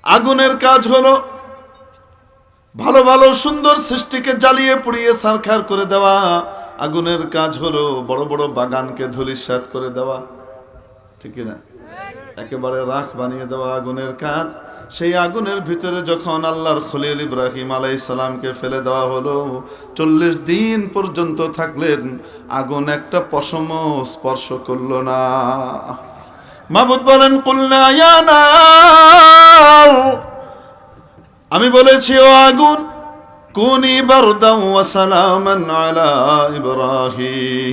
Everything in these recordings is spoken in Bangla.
আগুনের কাজ হলো ভালো ভালো সুন্দর সৃষ্টিকে জ্বালিয়ে পুড়িয়ে ছারখার করে দেওয়া। আগুনের কাজ হলো বড় বড় বাগানকে ধূলিসাৎ করে দেওয়া, ঠিক না? একেবারে রাখ বানিয়ে দেওয়া আগুনের কাজ। সেই আগুনের ভিতরে যখন আল্লাহর খলিল ইব্রাহিম আলাইহিস সালামকে ফেলে দেওয়া হলো, 40 দিন পর্যন্ত থাকলেন, আগুন একটা পশম স্পর্শ করলো না। মাবুদ বলেন, কুলনা ইয়া নার, আমি বলেছি ও আগুন, কুনি বারদান ওয়া সালামান আলা ইব্রাহিম,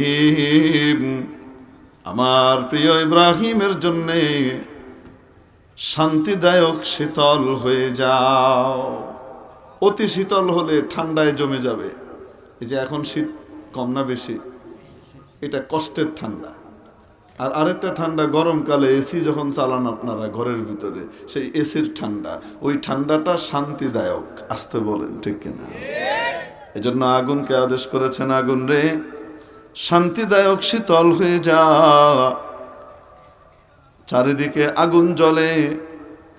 আমার প্রিয় ইব্রাহিমের জন্যে শান্তিদায়ক শীতল হয়ে যাও। অতি শীতল হলে ঠান্ডায় জমে যাবে। এই যে এখন শীত কম না বেশি, এটা কষ্টের ঠান্ডা। আর আরেকটা ঠান্ডা গরমকালে এসি যখন চালান আপনারা ঘরের ভিতরে, সেই এসির ঠান্ডা, ওই ঠান্ডাটা শান্তিদায়ক। আসতে বলেন ঠিক কিনা? এই জন্য আগুনকে আদেশ করেছেন, আগুন রে শান্তিদায়ক শীতল হয়ে যা। চারিদিকে আগুন জ্বলে,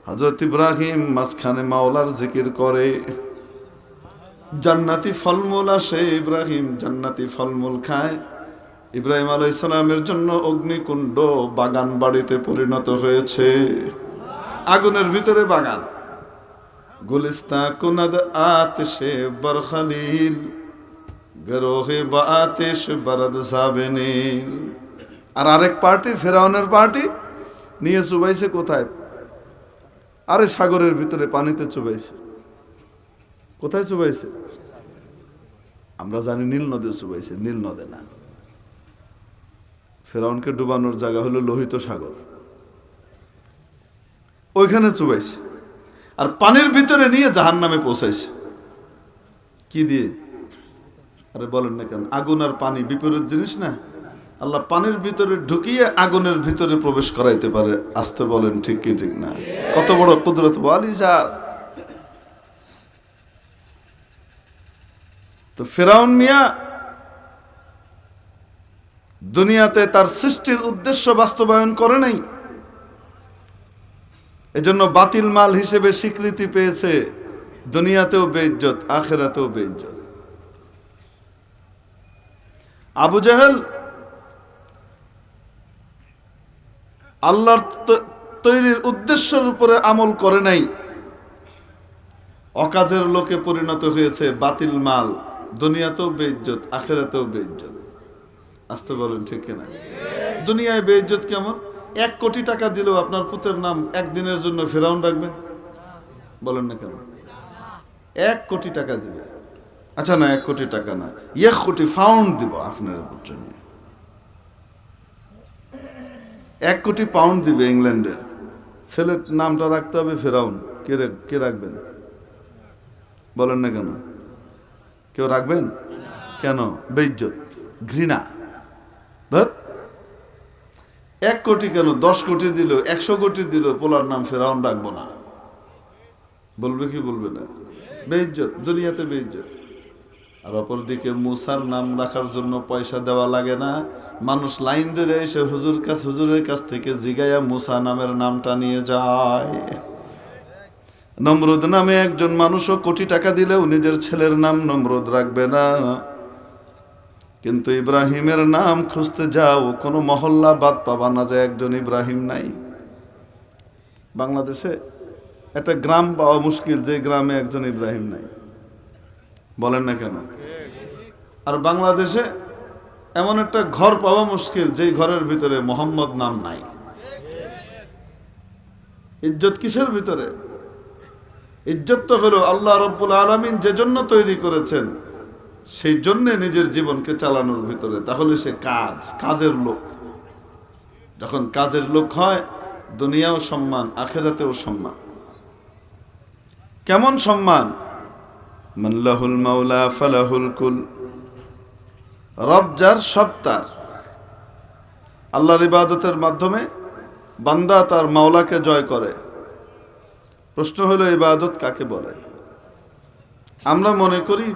হযরত ইব্রাহিম মাঝখানে মাওলার জিকির করে, জান্নাতি ফলমূল আসে, ইব্রাহিম জান্নাতি ফলমূল খায়। ইব্রাহিম আলাইহিস সালামের জন্য অগ্নিকুণ্ড বাগান বাড়িতে পরিণত হয়েছে। আগুনের ভিতরে বাগান। গুলিস্তা কুনাদ আতিশে বরখলিল, গরোহে বা আতিশ বরদ সাবেনিল। আর আরেক পার্টি, ফেরাউনের পার্টি, নিয়ে চুবাইছে কোথায়? আরে সাগরের ভিতরে পানিতে চুবাইছে। কোথায় চুবাইছে? আমরা জানি নীল নদে চুবাইছে, নীল নদে না। ফেরাউনকে ডুবানোর জায়গা হলো লোহিত সাগর, ওইখানে চুবাইছে। আর পানির ভিতরে নিয়ে জাহান্নামে পৌঁছাইছে। কি দিয়ে? আরে বলেন না কেন? আগুন আর পানি বিপরীত জিনিস না? আল্লাহ পানির ভিতরে ঢুকিয়ে আগুনের ভিতরে প্রবেশ করাইতে পারে। আসতে বলেন ঠিক কি ঠিক না? কত বড় কুদরত ওয়ালিজাত। তো ফেরাউন মিয়া দুনিয়াতে তার সৃষ্টির উদ্দেশ্য বাস্তবায়ন করে নাই, এজন্য বাতিল মাল হিসেবে স্বীকৃতি পেয়েছে। দুনিয়াতেও বেইজ্জত, আখিরাতেও বেইজ্জত। আবু জাহেল আল্লাহর তৈরির উদ্দেশ্যের উপরে আমল করে নাই, অকাজের লোকে পরিণত হয়েছে। বাতিল মাল, দুনিয়াতেও বেইজ্জত, আখিরাতেও বেইজ্জত। আসতে বলেন ঠিক কিনা? দুনিয়ায় বেইজ্জত কেমন? 1 কোটি টাকা দিলেও আপনার পুতের নাম একদিনের জন্য ফেরাউন রাখবেন? বলেন না কেন? 1 কোটি টাকা দিবে। আচ্ছা না, 1 কোটি টাকা না, 1 কোটি পাউন্ড দিব আপনার জন্য। 1 কোটি পাউন্ড দিবে ইংল্যান্ডের। ছেলের নামটা রাখতে হবে ফেরাউন। কে রাখবেন? বলেন না কেন? কেউ রাখবেন? কেন? বেইজ্জত, ঘৃণা। 1 কোটি কেন, 10 কোটি দিল, 100 কোটি দিল, পোলার নাম ফেরাউন রাখবো না। বলবে কি বলবে না? বেইজ্জত, দুনিয়াতে বেইজ্জত। আর অপরদিকে মুসার নাম রাখার জন্য পয়সা দেওয়া লাগে না। মানুষ লাইন ধরে এসে হুজুরের কাছ থেকে জিগাইয়া মুসা নামের নামটা নিয়ে যায়। নমরুদ নামে একজন মানুষও কোটি টাকা দিলেও নিজের ছেলের নাম নমরুদ রাখবে না। কিন্তু ইব্রাহিমের নাম খুঁজতে যাও, কোনো মহল্লা বাদ পাবা না যে একজন ইব্রাহিম নাই। বাংলাদেশে একটা গ্রাম পাওয়া মুশকিল যে গ্রামে একজন ইব্রাহিম নাই। বলেন না কেন? আর বাংলাদেশে এমন একটা ঘর পাওয়া মুশকিল যে ঘরের ভিতরে মোহাম্মদ নাম নাই। ইজ্জত কিসের ভিতরে? ইজ্জত তো হলো আল্লাহ রাব্বুল আলামিন যে জন্য তৈরি করেছেন, সেই জন্য নিজের জীবনকে চালানোর ভিতরে। তাহলে সে কাজের লোক। যখন কাজের লোক হয়, দুনিয়াও সম্মান, আখিরাতেও সম্মান। কেমন সম্মান? মাল্লাহুল মাওলা ফালাহুল কুল। রব যার, সব তার। আল্লাহর ইবাদতের মাধ্যমে বান্দা তার মাওলাকে জয় করে। প্রশ্ন হলো ইবাদত কাকে বলে? আমরা মনে করি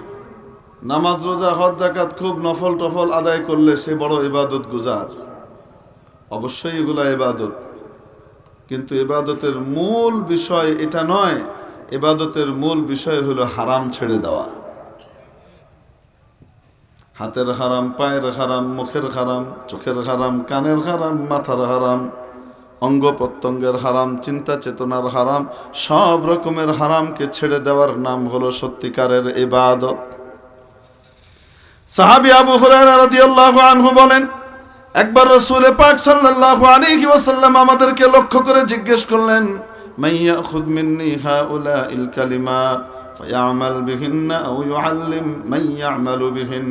নামাজ, রোজা, হজ, যাকাত খুব নফল টফল আদায় করলে সে বড় ইবাদত গুজার। অবশ্যই এগুলা ইবাদত, কিন্তু ইবাদতের মূল বিষয় এটা নয়। ইবাদতের মূল বিষয় হলো হারাম ছেড়ে দেওয়া। হাতের হারাম, পায়ের হারাম, মুখের হারাম, চোখের হারাম, কানের হারাম, মাথার হারাম, অঙ্গ প্রত্যঙ্গের হারাম, চিন্তা চেতনার হারাম, সব রকমের হারামকে ছেড়ে দেওয়ার নাম হলো সত্যিকারের ইবাদত। সাহাবী আবু হুরায়রা রাদিয়াল্লাহু আনহু বলেন, একবার রাসূল পাক সাল্লাল্লাহু আলাইহি ওয়াসাল্লাম আমাদেরকে লক্ষ্য করে জিজ্ঞেস করলেন, মাইয়াখুদ মিন্নি হাউলাইল কালিমাত ফায়ামাল বিহিন্না আও ইউআল্লিম মাইয়ামালু বিহিন।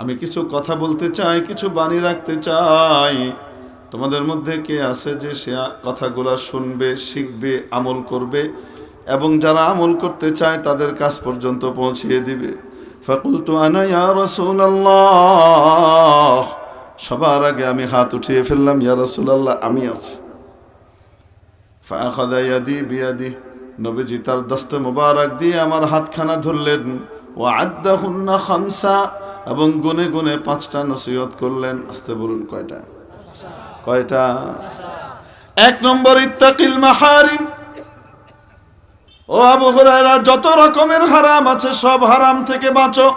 আমি কিছু কথা বলতে চাই, কিছু বাণী রাখতে চাই। তোমাদের মধ্যে কে আছে যে সে কথাগুলো শুনবে, শিখবে, আমল করবে এবং যারা আমল করতে চায় তাদের কাছ পর্যন্ত পৌঁছিয়ে দিবে? ফাকুলতু আনা ইয়া রাসূলুল্লাহ। সবার আগে আমি হাত উঠিয়ে ফেললাম, ইয়া রাসূলুল্লাহ আমি আছি। ফাআখাযা ইয়াদি বিয়াদি, নবীজি তার দস্তে মুবারক দিয়ে আমার হাতখানা ধরলেন। ওয়া আদ্দাহুন্না খামসা, এবং গুনে গুনে 5টা নসিহত করলেন। আস্তে বলুন, কয়টা? কয়টা? 1 নম্বর, ইত্তাকিল মাহারিম। ও আবু হুরায়রা, যত রকমের হারাম আছে সব হারাম থেকে বাঁচো,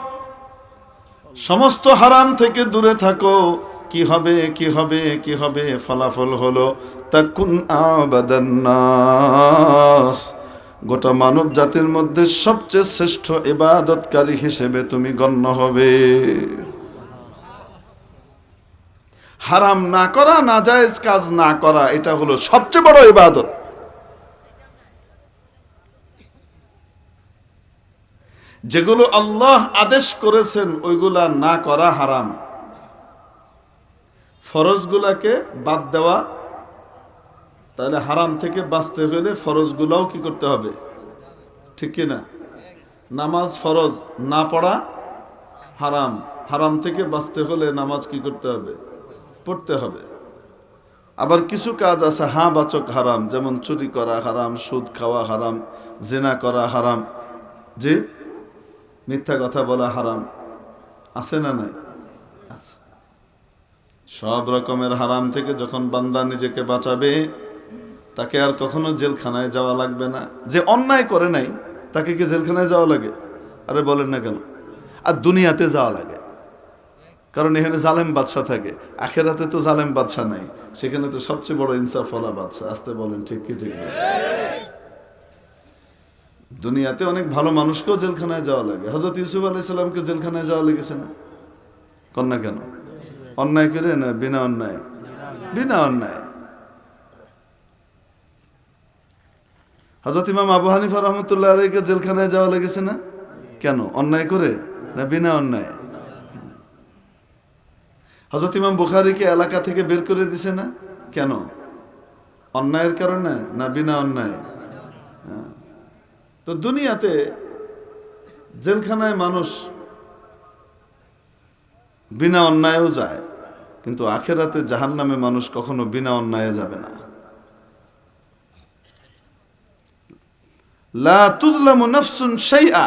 সমস্ত হারাম থেকে দূরে থাকো। কি হবে? কি হবে? কি হবে? ফলাফল হলো তাকুন আবাদান নাস, গোটা মানব জাতির মধ্যে সবচেয়ে শ্রেষ্ঠ ইবাদতকারী হিসেবে তুমি গণ্য হবে। হারাম না করা, নাজায়েজ কাজ না করা, এটা হলো সবচেয়ে বড় ইবাদত। যেগুলো আল্লাহ আদেশ করেছেন ওইগুলা না করা হারাম। ফরজগুলাকে বাদ দেওয়া, তাহলে হারাম থেকে বাঁচতে হলে ফরজগুলাও কি করতে হবে? ঠিক কিনা? নামাজ ফরজ, না পড়া হারাম। হারাম থেকে বাঁচতে হলে নামাজ কি করতে হবে? পড়তে হবে। আবার কিছু কাজ আছে হ্যাঁ বাচক হারাম, যেমন চুরি করা হারাম, সুদ খাওয়া হারাম, জিনা করা হারাম, যে মিথ্যা কথা বলা হারাম। আছে না নাই? আছে। সব রকমের হারাম থেকে যখন বান্দা নিজেকে বাঁচাবে, তাকে আর কখনো জেলখানায় যাওয়া লাগবে না। যে অন্যায় করে নাই তাকে কি জেলখানায় যাওয়া লাগে? আরে বলেন না কেন? আর দুনিয়াতে যাওয়া লাগে, কারণ এখানে জালেম বাদশা থাকে। আখেরাতে তো জালেম বাদশা নাই, সেখানে তো সবচেয়ে বড় ইনসাফওয়ালা বাদশা। আসতে বলেন, ঠিক কি ঠিক? দুনিয়াতে অনেক ভালো মানুষকেও জেলখানায় যাওয়া লাগে। হযরত ইউসুফ আলাইহিস সালামকে জেলখানায় যাওয়া লেগেছে না? কন্যা কেন? অন্যায় করে না বিনা অন্যায়? বিনা অন্যায়। হযরত ইমাম আবু হানিফা রাহমাতুল্লাহ আলাইহিকে জেলখানায় যাওয়া লেগেছে না? কেন? অন্যায় করে না বিনা অন্যায়? হযরত ইমাম বুখারীকে এলাকা থেকে বের করে দিছে না? কেন? অন্যায়ের কারণে না বিনা অন্যায়? তো দুনিয়াতে জেলখানায় মানুষ বিনা অন্যায়েও যায়, কিন্তু আখেরাতে জাহান্নামে মানুষ কখনো বিনা অন্যায়ে যাবে না। লা তুযলামু নাফসুন শাইআ।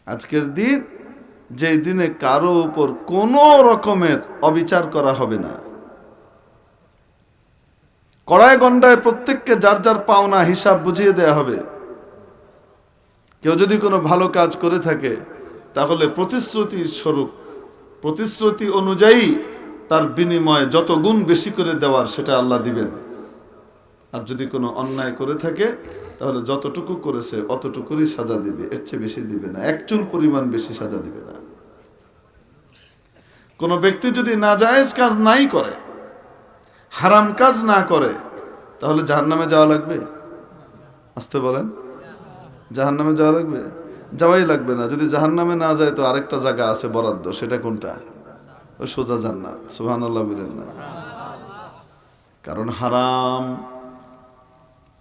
আজকের দিন, যে দিনে কারো উপর কোনো রকমের অবিচার করা হবে না। কড়ায় গন্ডায় প্রত্যেককে যার যার পাওনা হিসাব বুঝিয়ে দেয়া হবে। কেউ যদি কোনো ভালো কাজ করে থাকে তাহলে প্রতিশ্রুতি স্বরূপ, প্রতিশ্রুতি অনুযায়ী তার বিনিময়ে যত গুণ বেশি করে দেওয়ার সেটা আল্লাহ দিবেন। আর যদি কোনো অন্যায় করে থাকে তাহলে যতটুকু করেছে অতটুকুরই সাজা দিবে, এর চেয়ে বেশি দিবে না, এক চুল পরিমাণ বেশি সাজা দিবে না। কোনো ব্যক্তি যদি নাজায়েজ কাজ নাই করে, হারাম কাজ না করে, তাহলে জাহান্নামে যাওয়া লাগবে? আসতে বলেন, জাহান্নামে যাওয়া লাগবে? যাওয়াই লাগবে না। যদি জাহান্নামে না যায় তো আরেকটা জায়গা আছে বরাদ্দ, সেটা কোনটা? ওই সোজা জান্নাত। সুবহানাল্লাহ বলেন না? কারণ হারাম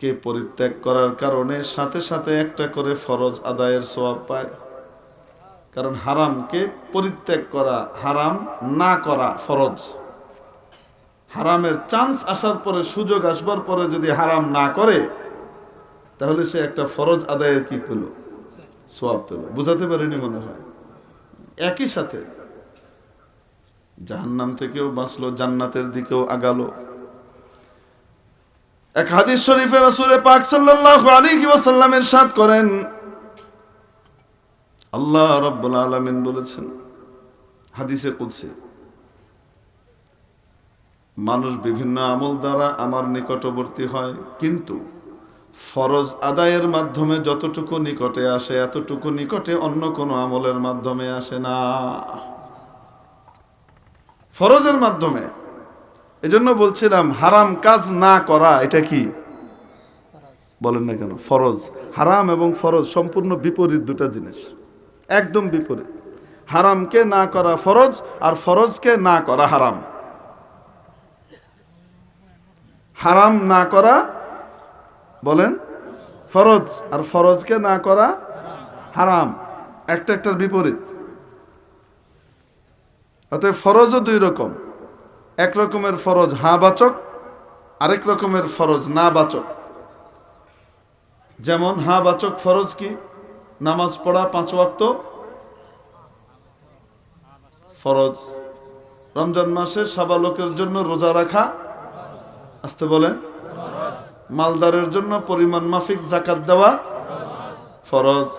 কে পরিত্যাগ করার কারণে সাথে সাথে একটা করে ফরজ আদায়ের সওয়াব পায়। কারণ হারামকে পরিত্যাগ করা, হারাম না করা ফরজ। হারামের চান্স আসার পরে, সুযোগ আসবার পরে যদি হারাম না করে, তাহলে সে একটা ফরজ আদায়ের কি পেল? সওয়াব পেল। বুঝাতে পারিনি মনে হয়? একই সাথে জাহান্নাম থেকেও বাঁচলো, জান্নাতের দিকেও আগালো। এক হাদিস শরীফে রাসূল পাক সাল্লাল্লাহু আলাইহি ওয়াসাল্লাম ইরশাদ করেন, আল্লাহ রাব্বুল আলামিন বলেছেন হাদিসে কুদসি, মানুষ বিভিন্ন আমল দ্বারা আমার নিকটবর্তী হয়, কিন্তু ফরজ আদায়ের মাধ্যমে যতটুকু নিকটে আসে এতটুকু নিকটে অন্য কোনো আমলের মাধ্যমে আসে না। ফরজের মাধ্যমে। এজন্য বলছিলাম হারাম কাজ না করা এটা কি বলেন না কেন? ফরজ। হারাম এবং ফরজ সম্পূর্ণ বিপরীত দুটা জিনিস, একদম বিপরীত। হারামকে না করা ফরজ, আর ফরজকে না করা হারাম। হারাম না করা বলেন ফরজ, আর ফরজকে না করা হারাম। একটা একটার বিপরীত। অতএব ফরজও দুই রকম। এক রকমের ফরজ হ্যাঁ বাচক, আরেক রকমের ফরজ না বাচক। যেমন হ্যাঁ বাচক ফরজ কি? নামাজ পড়া 5 ওয়াক্ত ফরজ। রমজান মাসে সাবালকের জন্য রোজা রাখা, আসতে বলেন, মালদারের জন্য পরিমাণ মাফিক যাকাত দেওয়া ফরজ।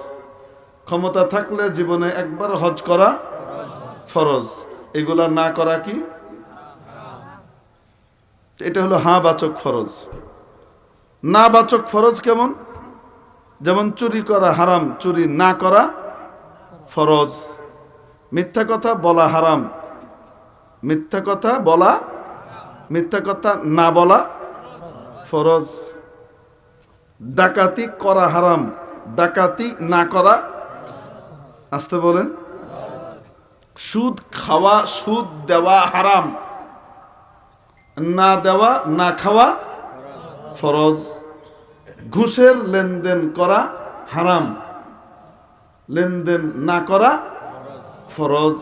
ক্ষমতা থাকলে জীবনে একবার হজ করা ফরজ। এগুলা না করা কি? এটা হলো হ্যাঁ বাচক ফরজ। না বাচক ফরজ কেমন? যেমন চুরি করা হারাম, চুরি না করা ফরজ। মিথ্যা কথা বলা হারাম, মিথ্যা কথা বলা, মিথ্যা কথা না বলা ফরজ। ডাকাতি করা হারাম, ডাকাতি না করা, আসতে বলেন, সুদ খাওয়া, সুদ দেওয়া হারাম, না দেওয়া না খাওয়া ফরজ। ঘুষের লেনদেন করা হারাম, লেনদেন না করা ফরজ।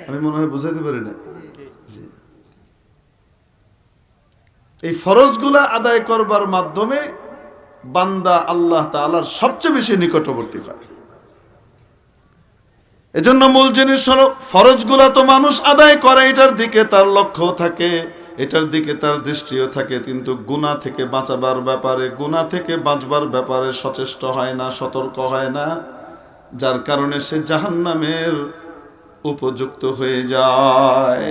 আমি মনে হয় বুঝাইতে পারি না। এই ফরজগুলা আদায় করবার মাধ্যমে বান্দা আল্লাহ তাআলার সবচেয়ে বেশি নিকটবর্তী হয়। এজন্য মূল জিনিস হলো ফরজগুলা তো মানুষ আদায় করে, এটার দিকে তার লক্ষ্য থাকে, এটার দিকে তার দৃষ্টিও থাকে, কিন্তু গুনাহ থেকে বাঁচাবার ব্যাপারে, গুনাহ থেকে বাঁচবার ব্যাপারে সচেষ্ট হয় না, সতর্ক হয় না, যার কারণে সে জাহান্নামের উপযুক্ত হয়ে যায়।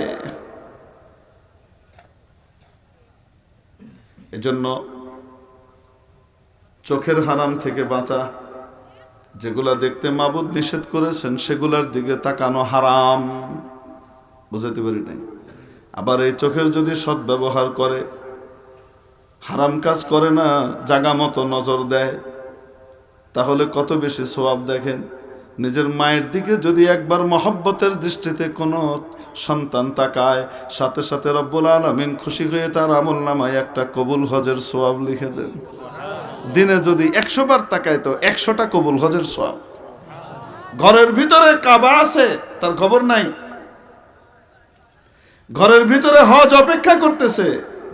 এজন্য চোখের হারাম থেকে বাঁচা, যেগুলা দেখতে মাবুদ নিষেধ করেছেন সেগুলার দিকে তাকানো হারাম। বুঝাতে পারি নাই? আবার এই চোখের যদি সদ্ব্যবহার করে, হারাম কাজ করে না, জাগা মতো নজর দেয়, তাহলে কত বেশি সওয়াব। দেখেন, নিজের মায়ের দিকে যদি একবার মহব্বতের দৃষ্টিতে কোনো সন্তান তাকায়, সাথে সাথে রব্বুল আলামিন খুশি হয়ে তার আমলনামায় একটা কবুল হজের সওয়াব লিখে দেন। দিনে যদি 100 বার তাকায় তো 100টা কবুল হজের সওয়াব। ঘরের ভিতরে কাবা আছে, তার খবর নাই। ঘরের ভিতরে হজ অপেক্ষা করতেছে,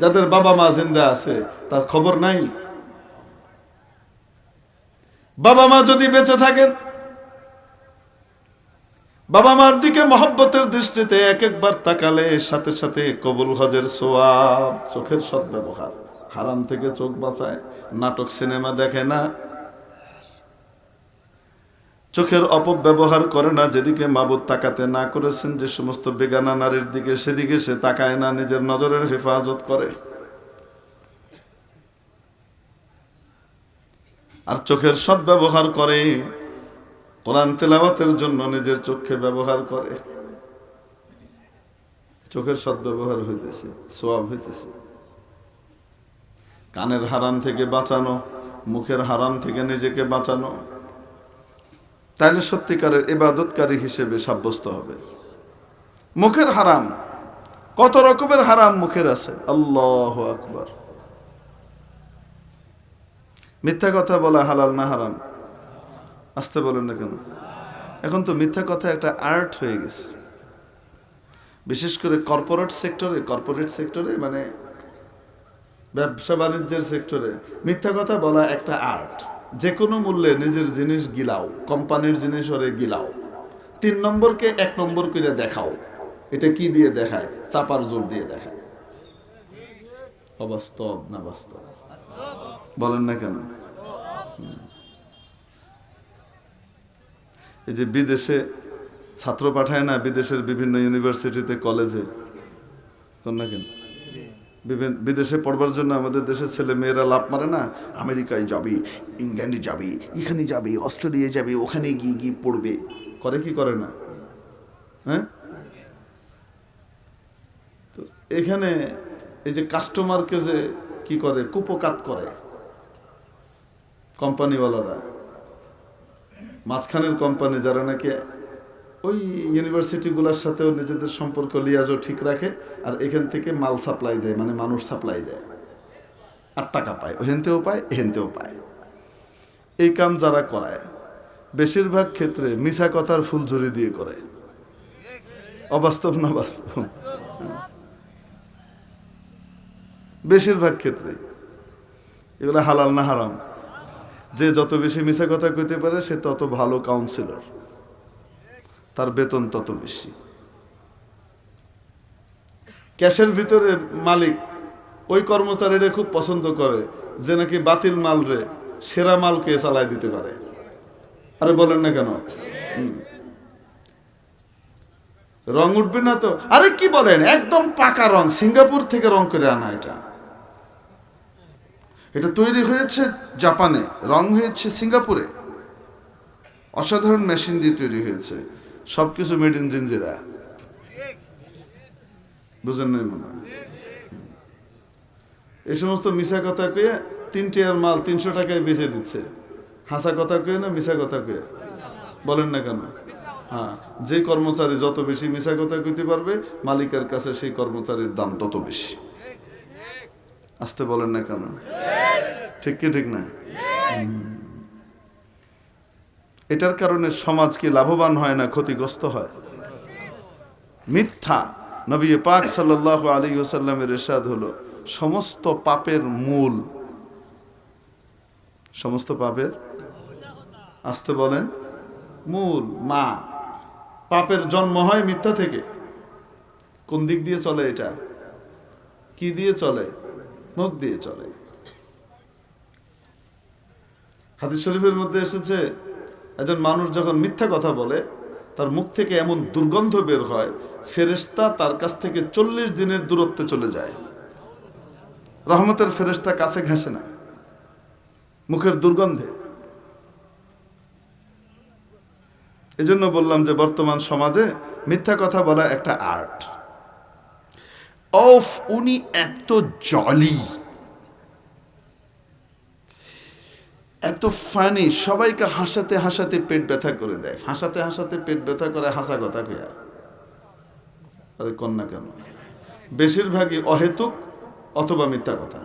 যাদের বাবা মা জিন্দা আছে তার খবর নাই। বাবা মা যদি বেঁচে থাকেন, বাবা মার দিকে মহব্বতের দৃষ্টিতে এক একবার তাকালে সাথে সাথে কবুল হজের সওয়াব। চোখের সদ্ব্যবহার, হারাম থেকে চোখ বাঁচায়, নাটক সিনেমা দেখে না, চোখের অপব্যবহার করে না, যেদিকে মাবুদ তাকাতে না করেছেন, যে সমস্ত বেগানা নারীর দিকে সেদিকে সে তাকায় না, নিজের নজরের হেফাজত করে। আর চোখের সদ্ব্যবহার করে, কোরআন তেলাওয়াতের জন্য নিজের চোখকে ব্যবহার করে। চোখের সদ্ব্যবহার হইতেছে, সওয়াব হইতেছে। কানের হারাম থেকে বাঁচানো, মুখের হারাম থেকে নিজেকে বাঁচানো, তাইলে সত্যিকারের ইবাদতকারী হিসেবে সাব্যস্ত হবে। মুখের হারাম, কত রকমের হারাম মুখের আছে, আল্লাহু আকবার। মিথ্যা কথা বলা হালাল না হারাম? আসতে বলেন না কেন? এখন তো মিথ্যা কথা একটা আর্ট হয়ে গেছে, বিশেষ করে কর্পোরেট সেক্টরে, মানে ব্যবসা বাণিজ্যের সেক্টরে মিথ্যা কথা বলা একটা আর্ট। যে কোনো মূল্যে নিজের জিনিস গিলাও, কোম্পানির জিনিস ওরে গিলাও, 3 নম্বরকে 1 নম্বর করে দেখাও। এটা কি দিয়ে দেখায়? চাপার জোর দিয়ে দেখায়। অবাস্তব না বাস্তব? বলেন না কেন? এই যে বিদেশে ছাত্র পাঠায় না, বিদেশের বিভিন্ন ইউনিভার্সিটিতে, কলেজে, কোন না কেন? বিদেশে পড়বার জন্য আমাদের দেশের ছেলে মেয়েরা লাভ মারে না, আমেরিকায় যাবি, ইংল্যান্ডে যাবি, এখানে যাবি, অস্ট্রেলিয়া যাবি, ওখানে গিয়ে গিয়ে পড়বে। করে কি করে না? হ্যাঁ, তো এখানে এই যে কাস্টমারকে যে কি করে, কুপকাত করে কোম্পানিওয়ালারা, মাঝখানের কোম্পানি যারা নাকি ওই ইউনিভার্সিটিগুলোর সাথেও নিজেদের সম্পর্ক লিয়াজও ঠিক রাখে, আর এখান থেকে মাল সাপ্লাই দেয়, মানে মানুষ সাপ্লাই দেয়, আর টাকা পায়, ওহেনতেও পায় এহেনতেও পায়। এই কাম যারা করায় বেশিরভাগ ক্ষেত্রে মিছা কথার ফুলঝুরি দিয়ে করে। অবাস্তব না বাস্তব? বেশিরভাগ ক্ষেত্রে এগুলো হালাল না হারাম? যে যত বেশি মিছা কথা কইতে পারে সে তত ভালো কাউন্সিলর, তার বেতন তত বেশি। ক্যাশের ভিতরে মালিক ওই কর্মচারীরা খুব পছন্দ করে যে নাকি বাতিল মাল রে সেরা মালকে চালায় দিতে পারে। আরে বলেন না কেন? রং উঠবে না তো? আরে কি বলেন, একদম পাকা রং, সিঙ্গাপুর থেকে রং করে আনা। এটা তৈরি হয়েছে জাপানে, রং হয়েছে সিঙ্গাপুরে, অসাধারণ মেশিন দিয়ে তৈরি হয়েছে, সবকিছু মেড ইন জিঞ্জিরা। বুঝেন নাই মনে হয়? এই সমস্ত মিশা কথা কয়ে 3 টিয়ার মাল 300 টাকায় বেচে দিচ্ছে। হাসা কথা কয়ে না মিশা কথা কয়ে? বলেন না কেন? হ্যাঁ, যে কর্মচারী যত বেশি মিশা কথা কইতে পারবে মালিকের কাছে সেই কর্মচারীর দাম তত বেশি। আসতে বলেন না কেন? ঠিক কি ঠিক না? এটার কারণে সমাজ কি লাভবান হয় না ক্ষতিগ্রস্ত হয়? মিথ্যা। নবী পাক সাল্লাল্লাহু আলাইহি ওয়াসাল্লামের ইরশাদ হলো, সমস্ত পাপের মূল, সমস্ত পাপের, আসতে বলেন, মূল, মা। পাপের জন্ম হয় মিথ্যা থেকে। কোন দিক দিয়ে চলে এটা? কি দিয়ে চলে? মুখ দিয়ে চলে। হাদিস শরীফের মধ্যে এসেছে, একজন মানুষ যখন মিথ্যা কথা বলে তার মুখ থেকে এমন দুর্গন্ধ বের হয়, ফেরেশতা তার কাছ থেকে 40 দিনের দূরত্বে চলে যায়। রহমতের ফেরেশতা কাছে ঘেঁষে না মুখের দুর্গন্ধে। এজন্য বললাম যে বর্তমান সমাজে মিথ্যা কথা বলা একটা আর্ট। ওফ, উনি এত জলি, এত ফানি, সবাইকে হাসাতে হাসাতে পেট ব্যথা করে দেয়, হাসাতে হাসাতে পেট ব্যথা করে, হাসা কথা কইয়া। আরে কন্যা কেন? বেশিরভাগই অহেতুক অথবা মিথ্যা কথা।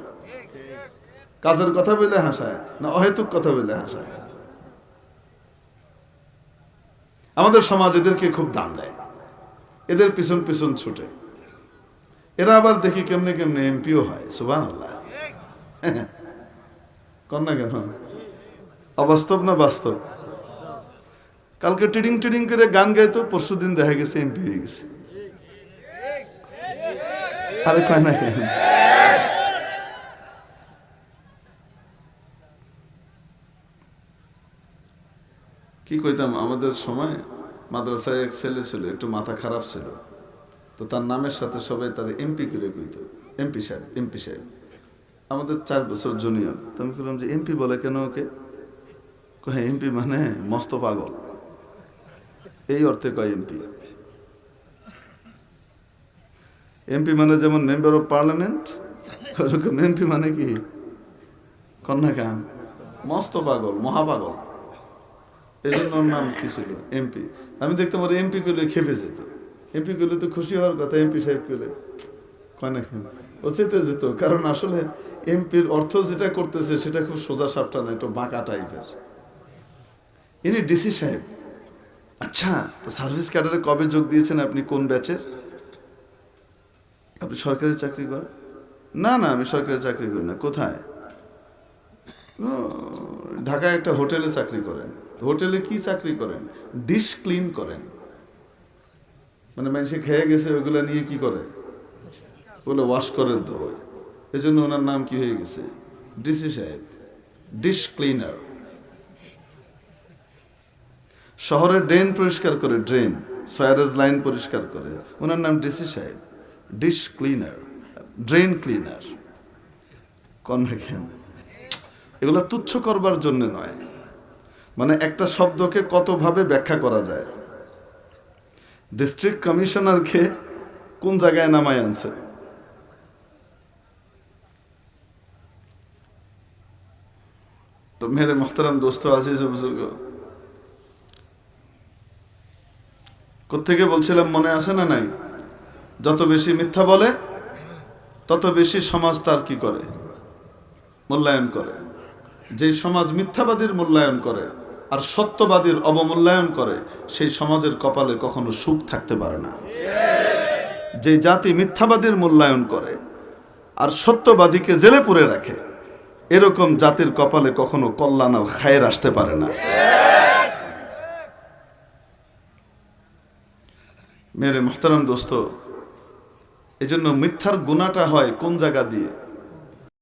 কাজের কথা বলে হাসায় না অহেতুক কথা বলে হাসায়। আমাদের সমাজ এদেরকে খুব দাম দেয়, এদের পিছন পিছন ছুটে। এরা আবার দেখি কেমনে কেমনে এমপিও হয়। সুবহানাল্লাহ। কন্যা কেন? অবাস্তব না বাস্তব? কালকে টিডিং টিডিং করে গান গাইতো, পরশুদিন দেখা গেছে এমপি হয়ে গেছে। আরে কয় না কেন? কি কইতাম, আমাদের সময় মাদ্রাসায় এক ছেলে ছিল, একটু মাথা খারাপ ছিল, তো তার নামের সাথে সবাই তার এমপি করে কইত, এমপি সাহেব, এমপি সাহেব। আমাদের 4 বছর জুনিয়র। তো আমি বললাম যে এমপি বলে কেন ওকে? কয় এমপি মানে মস্ত পাগল, এই অর্থে কয় এমপি। এমপি মানে যেমন মেম্বার অফ পার্লামেন্ট, ওরকম এমপি মানে কি? কন্যা খান মস্ত পাগল, মহাপাগল। এই জন্য ওর নাম কি ছিল? এমপি। আমি দেখতাম ওর এমপি করলে খেপে যেত। এমপি করলে তো খুশি হওয়ার কথা, এমপি সাহেব করলে কয় না কেন ও চেতে যেত। কারণ আসলে এমপির অর্থ যেটা করতেছে সেটা খুব সোজা সাপটা না, একটু বাঁকা টাইপের। ইনি ডিসি সাহেব। আচ্ছা, তো সার্ভিস ক্যাডারে কবে যোগ দিয়েছেন আপনি? কোন ব্যাচের? আপনি সরকারি চাকরি করেন? না না, আমি সরকারি চাকরি করি না। কোথায়? ঢাকায় একটা হোটেলে চাকরি করেন। হোটেলে কি চাকরি করেন? ডিশ ক্লিন করেন। মানে মানুষে খেয়ে গেছে ওগুলো নিয়ে কি করে? ওগুলো ওয়াশ করে ধোয়। এজন্য ওনার নাম কি হয়ে গেছে? ডিসি সাহেব, ডিশ ক্লিনার। শহরের ড্রেন পরিষ্কার করে, ড্রেন সয়ারেজ লাইন পরিষ্কার করে, ওনার নাম ডিসি সাহেব, ডিশ ক্লিনার, ড্রেন ক্লিনার। কোন দেখেন, এগুলো তুচ্ছ করবার জন্য নয়, মানে একটা শব্দকে কতভাবে ব্যাখ্যা করা যায়। ডিস্ট্রিক্ট কমিশনারকে কোন জায়গায় নামায় আনছে? তো মেরে মোহতারাম দোস্ত আজিজ ও বুজুর্গ, কোত্থেকে বলছিলাম মনে আছে না নাই? যত বেশি মিথ্যা বলে তত বেশি সমাজ তার কি করে? মূল্যায়ন করে। যে সমাজ মিথ্যাবাদীর মূল্যায়ন করে আর সত্যবাদীর অবমূল্যায়ন করে, সেই সমাজের কপালে কখনো সুখ থাকতে পারে না। যে জাতি মিথ্যাবাদীর মূল্যায়ন করে আর সত্যবাদীকে জেলে পুরে রাখে, এরকম জাতির কপালে কখনো কল্যাণ আর খায়ের আসতে পারে না। মেরে মোহতারাম দোস্ত, এজন্য মিথ্যার গুনাহটা হয় কোন জায়গা দিয়ে?